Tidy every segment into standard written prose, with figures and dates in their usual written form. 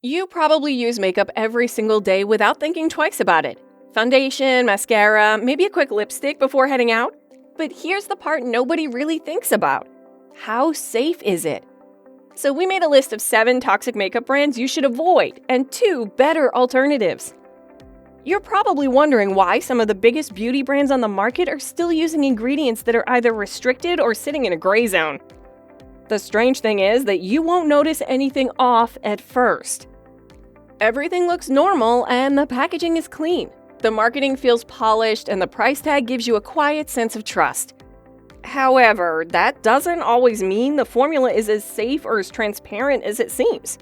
You probably use makeup every single day without thinking twice about it. Foundation, mascara, maybe a quick lipstick before heading out. But here's the part nobody really thinks about. How safe is it? So we made a list of 7 toxic makeup brands you should avoid and 2 better alternatives. You're probably wondering why some of the biggest beauty brands on the market are still using ingredients that are either restricted or sitting in a gray zone. The strange thing is that you won't notice anything off at first. Everything looks normal and the packaging is clean. The marketing feels polished and the price tag gives you a quiet sense of trust. However, that doesn't always mean the formula is as safe or as transparent as it seems.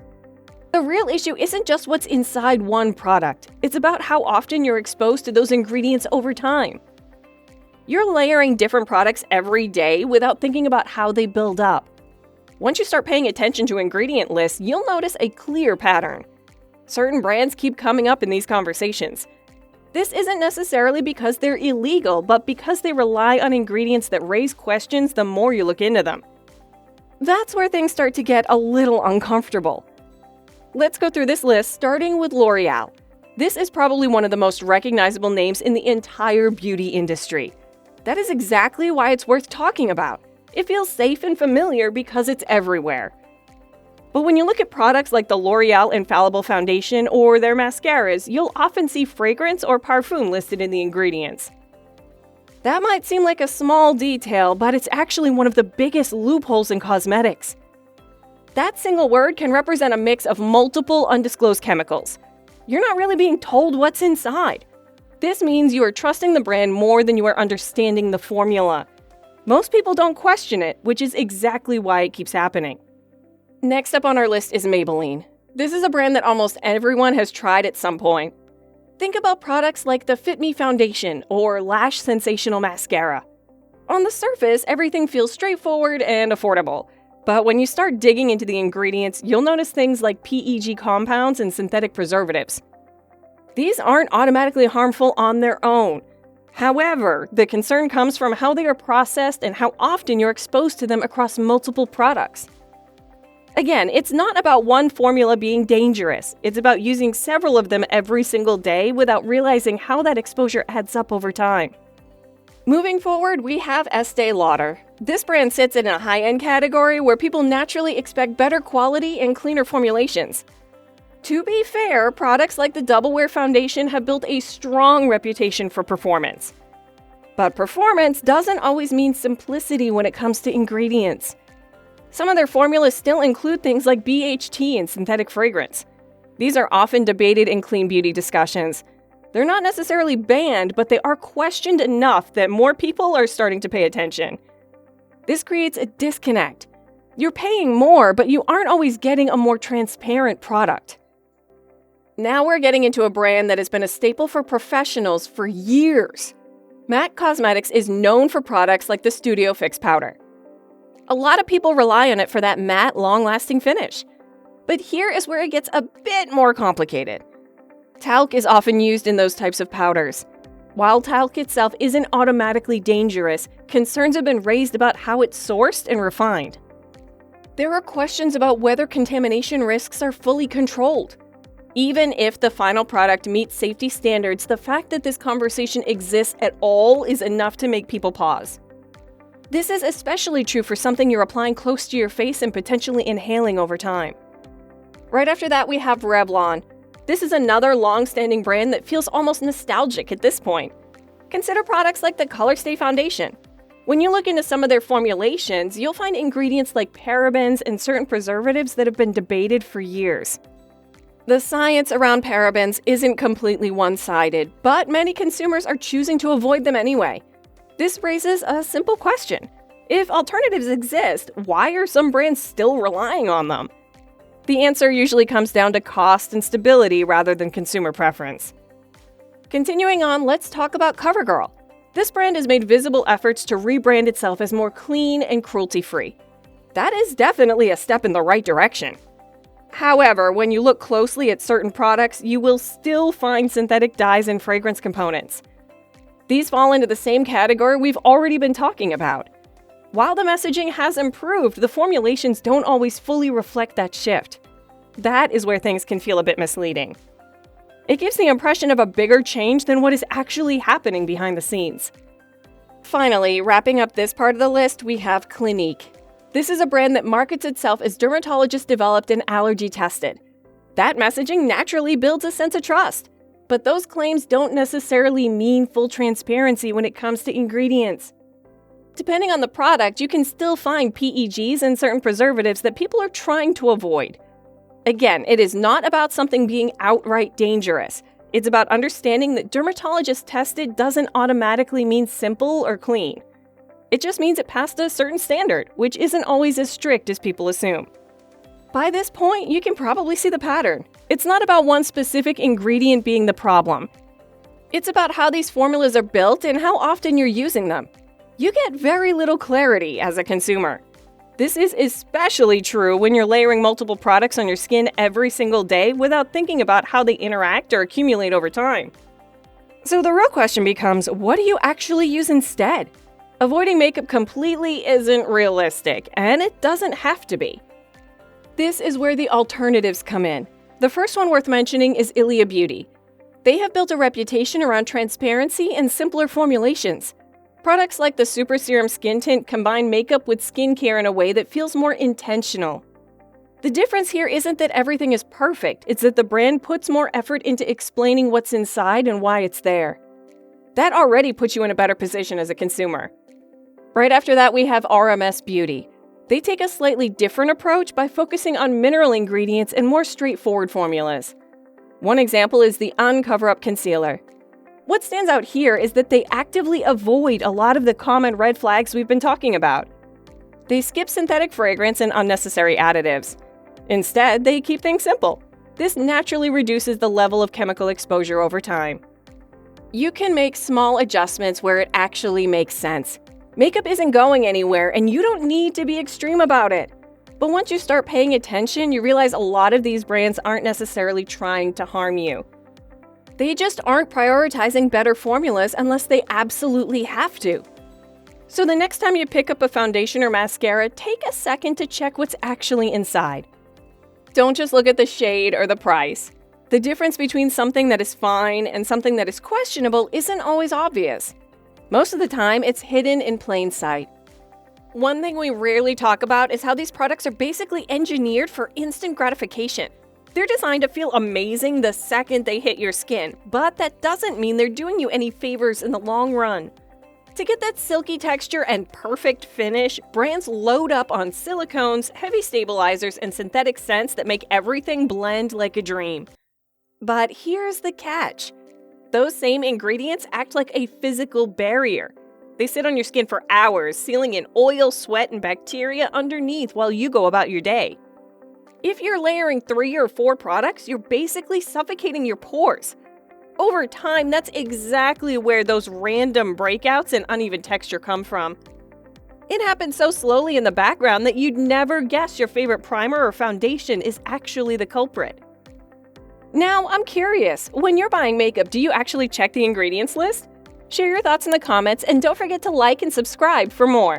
The real issue isn't just what's inside one product. It's about how often you're exposed to those ingredients over time. You're layering different products every day without thinking about how they build up. Once you start paying attention to ingredient lists, you'll notice a clear pattern. Certain brands keep coming up in these conversations. This isn't necessarily because they're illegal, but because they rely on ingredients that raise questions the more you look into them. That's where things start to get a little uncomfortable. Let's go through this list, starting with L'Oreal. This is probably one of the most recognizable names in the entire beauty industry. That is exactly why it's worth talking about. It feels safe and familiar because it's everywhere. But when you look at products like the L'Oreal Infallible Foundation or their mascaras, you'll often see fragrance or parfum listed in the ingredients. That might seem like a small detail, but it's actually one of the biggest loopholes in cosmetics. That single word can represent a mix of multiple undisclosed chemicals. You're not really being told what's inside. This means you are trusting the brand more than you are understanding the formula. Most people don't question it, which is exactly why it keeps happening. Next up on our list is Maybelline. This is a brand that almost everyone has tried at some point. Think about products like the Fit Me Foundation or Lash Sensational Mascara. On the surface, everything feels straightforward and affordable. But when you start digging into the ingredients, you'll notice things like PEG compounds and synthetic preservatives. These aren't automatically harmful on their own. However, the concern comes from how they are processed and how often you're exposed to them across multiple products. Again, it's not about one formula being dangerous. It's about using several of them every single day without realizing how that exposure adds up over time. Moving forward, we have Estee Lauder. This brand sits in a high-end category where people naturally expect better quality and cleaner formulations. To be fair, products like the Double Wear Foundation have built a strong reputation for performance. But performance doesn't always mean simplicity when it comes to ingredients. Some of their formulas still include things like BHT and synthetic fragrance. These are often debated in clean beauty discussions. They're not necessarily banned, but they are questioned enough that more people are starting to pay attention. This creates a disconnect. You're paying more, but you aren't always getting a more transparent product. Now we're getting into a brand that has been a staple for professionals for years. MAC Cosmetics is known for products like the Studio Fix powder. A lot of people rely on it for that matte, long-lasting finish. But here is where it gets a bit more complicated. Talc is often used in those types of powders. While talc itself isn't automatically dangerous, concerns have been raised about how it's sourced and refined. There are questions about whether contamination risks are fully controlled. Even if the final product meets safety standards, the fact that this conversation exists at all is enough to make people pause. This is especially true for something you're applying close to your face and potentially inhaling over time. Right after that, we have Revlon. This is another long-standing brand that feels almost nostalgic at this point. Consider products like the Color Stay Foundation. When you look into some of their formulations, you'll find ingredients like parabens and certain preservatives that have been debated for years. The science around parabens isn't completely one-sided, but many consumers are choosing to avoid them anyway. This raises a simple question. If alternatives exist, why are some brands still relying on them? The answer usually comes down to cost and stability rather than consumer preference. Continuing on, let's talk about CoverGirl. This brand has made visible efforts to rebrand itself as more clean and cruelty-free. That is definitely a step in the right direction. However, when you look closely at certain products, you will still find synthetic dyes and fragrance components. These fall into the same category we've already been talking about. While the messaging has improved, the formulations don't always fully reflect that shift. That is where things can feel a bit misleading. It gives the impression of a bigger change than what is actually happening behind the scenes. Finally, wrapping up this part of the list, we have Clinique. This is a brand that markets itself as dermatologist-developed and allergy-tested. That messaging naturally builds a sense of trust. But those claims don't necessarily mean full transparency when it comes to ingredients. Depending on the product, you can still find PEGs and certain preservatives that people are trying to avoid. Again, it is not about something being outright dangerous. It's about understanding that dermatologist tested doesn't automatically mean simple or clean. It just means it passed a certain standard, which isn't always as strict as people assume. By this point, you can probably see the pattern. It's not about one specific ingredient being the problem. It's about how these formulas are built and how often you're using them. You get very little clarity as a consumer. This is especially true when you're layering multiple products on your skin every single day without thinking about how they interact or accumulate over time. So the real question becomes, what do you actually use instead? Avoiding makeup completely isn't realistic, and it doesn't have to be. This is where the alternatives come in. The first one worth mentioning is Ilia Beauty. They have built a reputation around transparency and simpler formulations. Products like the Super Serum Skin Tint combine makeup with skincare in a way that feels more intentional. The difference here isn't that everything is perfect, it's that the brand puts more effort into explaining what's inside and why it's there. That already puts you in a better position as a consumer. Right after that, we have RMS Beauty. They take a slightly different approach by focusing on mineral ingredients and more straightforward formulas. One example is the Uncover-Up Concealer. What stands out here is that they actively avoid a lot of the common red flags we've been talking about. They skip synthetic fragrance and unnecessary additives. Instead, they keep things simple. This naturally reduces the level of chemical exposure over time. You can make small adjustments where it actually makes sense. Makeup isn't going anywhere, and you don't need to be extreme about it. But once you start paying attention, you realize a lot of these brands aren't necessarily trying to harm you. They just aren't prioritizing better formulas unless they absolutely have to. So the next time you pick up a foundation or mascara, take a second to check what's actually inside. Don't just look at the shade or the price. The difference between something that is fine and something that is questionable isn't always obvious. Most of the time, it's hidden in plain sight. One thing we rarely talk about is how these products are basically engineered for instant gratification. They're designed to feel amazing the second they hit your skin, but that doesn't mean they're doing you any favors in the long run. To get that silky texture and perfect finish, brands load up on silicones, heavy stabilizers, and synthetic scents that make everything blend like a dream. But here's the catch. Those same ingredients act like a physical barrier. They sit on your skin for hours, sealing in oil, sweat, and bacteria underneath while you go about your day. If you're layering 3 or 4 products, you're basically suffocating your pores. Over time, that's exactly where those random breakouts and uneven texture come from. It happens so slowly in the background that you'd never guess your favorite primer or foundation is actually the culprit. Now, I'm curious, when you're buying makeup, do you actually check the ingredients list? Share your thoughts in the comments and don't forget to like and subscribe for more.